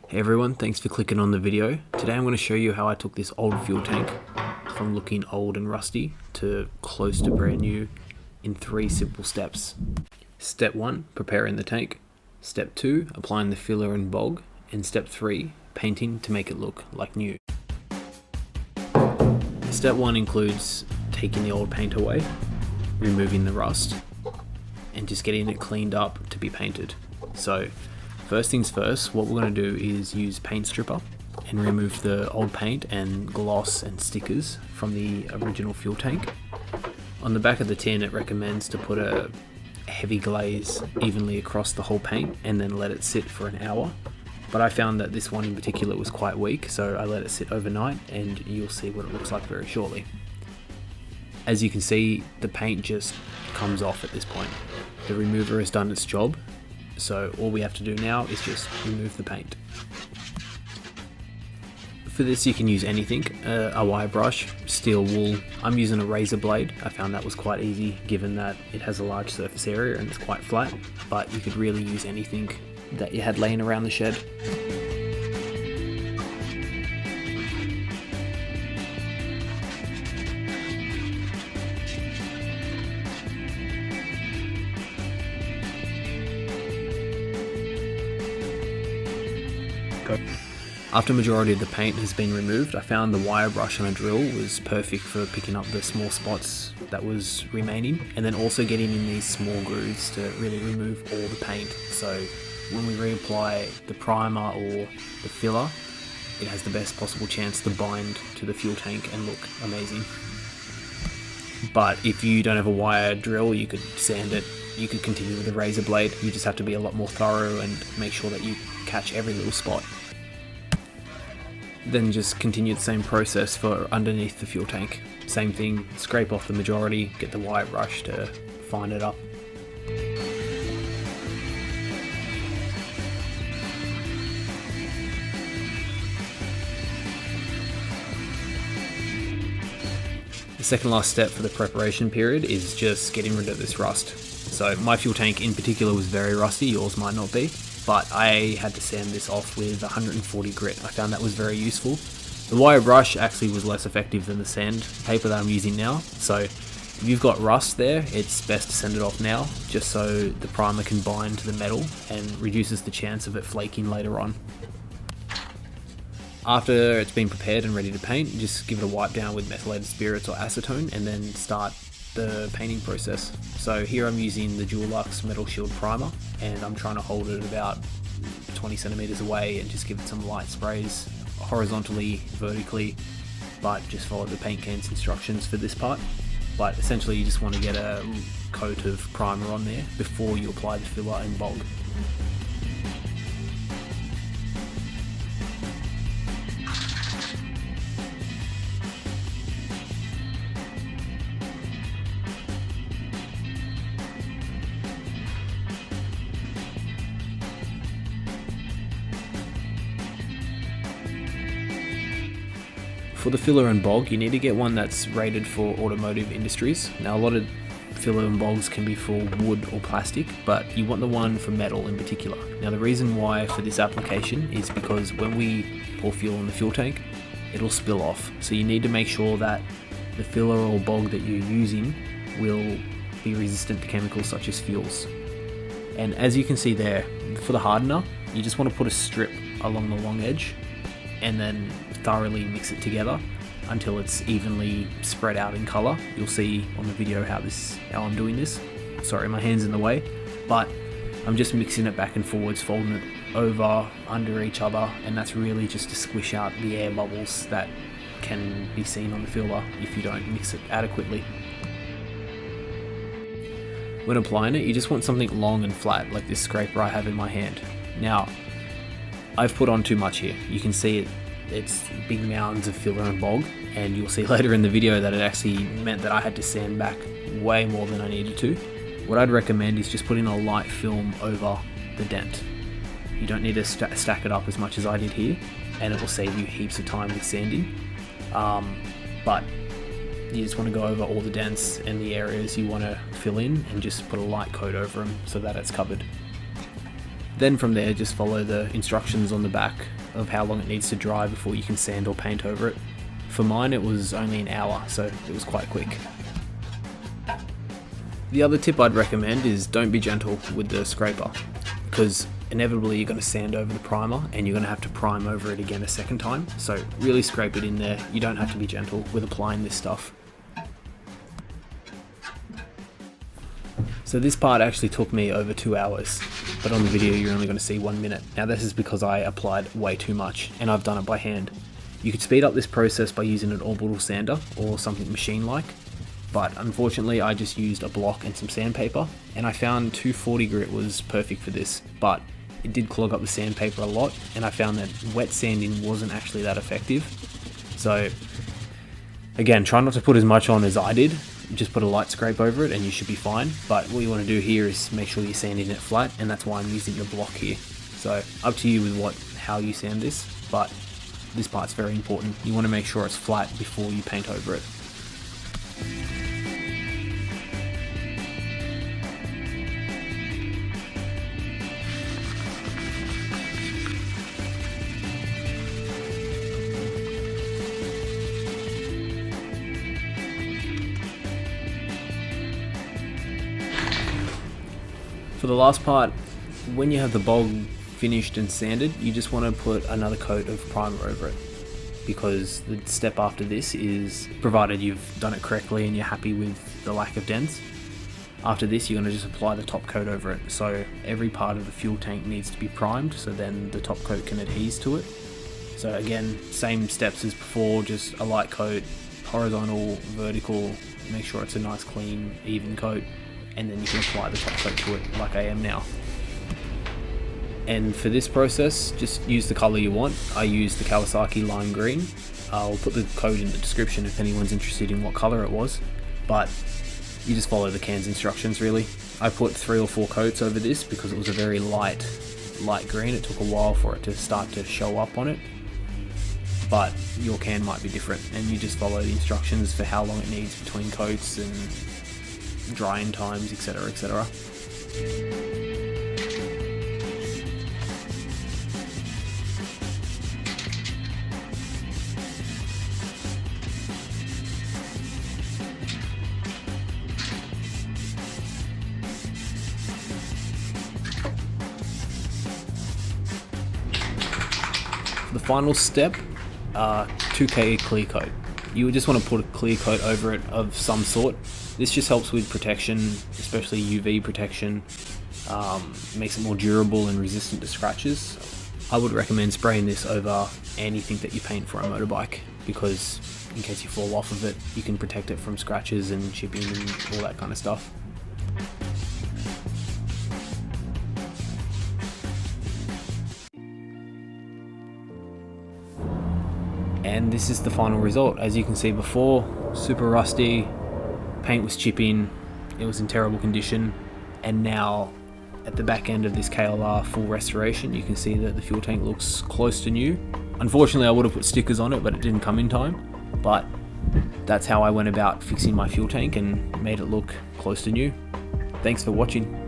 Hey everyone, thanks for clicking on the video. Today I'm going to show you how I took this old fuel tank from looking old and rusty to close to brand new in 3 simple steps. Step 1, preparing the tank. Step 2, applying the filler and bog. And step 3, painting to make it look like new. Step 1 includes taking the old paint away, removing the rust, and just getting it cleaned up to be painted. So first things first, what we're going to do is use paint stripper and remove the old paint and gloss and stickers from the original fuel tank. On the back of the tin it recommends to put a heavy glaze evenly across the whole paint and then let it sit for an hour. But I found that this one in particular was quite weak, so I let it sit overnight and you'll see what it looks like very shortly. As you can see, the paint just comes off at this point. The remover has done its job. So all we have to do now is just remove the paint. For this you can use anything, a wire brush, steel wool. I'm using a razor blade. I found that was quite easy given that it has a large surface area and it's quite flat, but you could really use anything that you had laying around the shed. After majority of the paint has been removed, I found the wire brush on a drill was perfect for picking up the small spots that was remaining, and then also getting in these small grooves to really remove all the paint. So when we reapply the primer or the filler, it has the best possible chance to bind to the fuel tank and look amazing. But if you don't have a wire drill, you could sand it. You could continue with a razor blade. You just have to be a lot more thorough and make sure that you catch every little spot. Then just continue the same process for underneath the fuel tank. Same thing, scrape off the majority, get the wire brush to fine it up. The second last step for the preparation period is just getting rid of this rust. So my fuel tank in particular was very rusty, yours might not be. But I had to sand this off with 140 grit. I found that was very useful. The wire brush actually was less effective than the sandpaper that I'm using now. So if you've got rust there, it's best to sand it off now, just so the primer can bind to the metal and reduces the chance of it flaking later on. After it's been prepared and ready to paint, just give it a wipe down with methylated spirits or acetone and then start the painting process. So here I'm using the Dulux Metal Shield Primer and I'm trying to hold it about 20 centimeters away and just give it some light sprays horizontally, vertically, but just follow the paint can's instructions for this part. But essentially you just want to get a coat of primer on there before you apply the filler and bog. For the filler and bog, you need to get one that's rated for automotive industries. Now a lot of filler and bogs can be for wood or plastic, but you want the one for metal in particular. Now the reason why for this application is because when we pour fuel in the fuel tank, it'll spill off. So you need to make sure that the filler or bog that you're using will be resistant to chemicals such as fuels. And as you can see there, for the hardener, you just want to put a strip along the long edge and then thoroughly mix it together until it's evenly spread out in color. You'll see on the video how I'm doing this. Sorry, my hand's in the way, but I'm just mixing it back and forwards, folding it over, under each other, and that's really just to squish out the air bubbles that can be seen on the filler if you don't mix it adequately. When applying it, you just want something long and flat, like this scraper I have in my hand. Now, I've put on too much here. You can see it's big mounds of filler and bog, and you'll see later in the video that it actually meant that I had to sand back way more than I needed to. What I'd recommend is just putting a light film over the dent. You don't need to stack it up as much as I did here, and it will save you heaps of time with sanding. But you just want to go over all the dents and the areas you want to fill in and just put a light coat over them so that it's covered. Then from there, just follow the instructions on the back of how long it needs to dry before you can sand or paint over it. For mine, it was only an hour, so it was quite quick. The other tip I'd recommend is don't be gentle with the scraper, because inevitably you're going to sand over the primer and you're going to have to prime over it again a second time. So really scrape it in there. You don't have to be gentle with applying this stuff. So this part actually took me over 2 hours, but on the video you're only going to see 1 minute. Now this is because I applied way too much and I've done it by hand. You could speed up this process by using an orbital sander or something machine-like, but unfortunately I just used a block and some sandpaper, and I found 240 grit was perfect for this, but it did clog up the sandpaper a lot, and I found that wet sanding wasn't actually that effective. So again, try not to put as much on as I did. Just put a light scrape over it and you should be fine. But what you want to do here is make sure you're sanding it flat, and that's why I'm using the block here. So up to you with how you sand this, but this part's very important. You want to make sure it's flat before you paint over it. For the last part, when you have the bog finished and sanded, you just want to put another coat of primer over it, because the step after this is, provided you've done it correctly and you're happy with the lack of dents, after this you're going to just apply the top coat over it. So every part of the fuel tank needs to be primed, so then the top coat can adhere to it. So again, same steps as before, just a light coat, horizontal, vertical, make sure it's a nice clean even coat, and then you can apply the top coat to it like I am now. And for this process, just use the colour you want. I use the Kawasaki lime green. I'll put the code in the description if anyone's interested in what colour it was, but you just follow the can's instructions really. I put 3 or 4 coats over this because it was a very light green. It took a while for it to start to show up on it, but your can might be different, and you just follow the instructions for how long it needs between coats and drying times, etc, etc. The final step, 2K clear coat. You would just want to put a clear coat over it of some sort. This just helps with protection, especially UV protection, makes it more durable and resistant to scratches. I would recommend spraying this over anything that you paint for a motorbike, because in case you fall off of it, you can protect it from scratches and chipping and all that kind of stuff. And this is the final result. As you can see before, super rusty, paint was chipping, it was in terrible condition, and now at the back end of this KLR full restoration, you can see that the fuel tank looks close to new. Unfortunately, I would have put stickers on it, but it didn't come in time. But that's how I went about fixing my fuel tank and made it look close to new. Thanks for watching.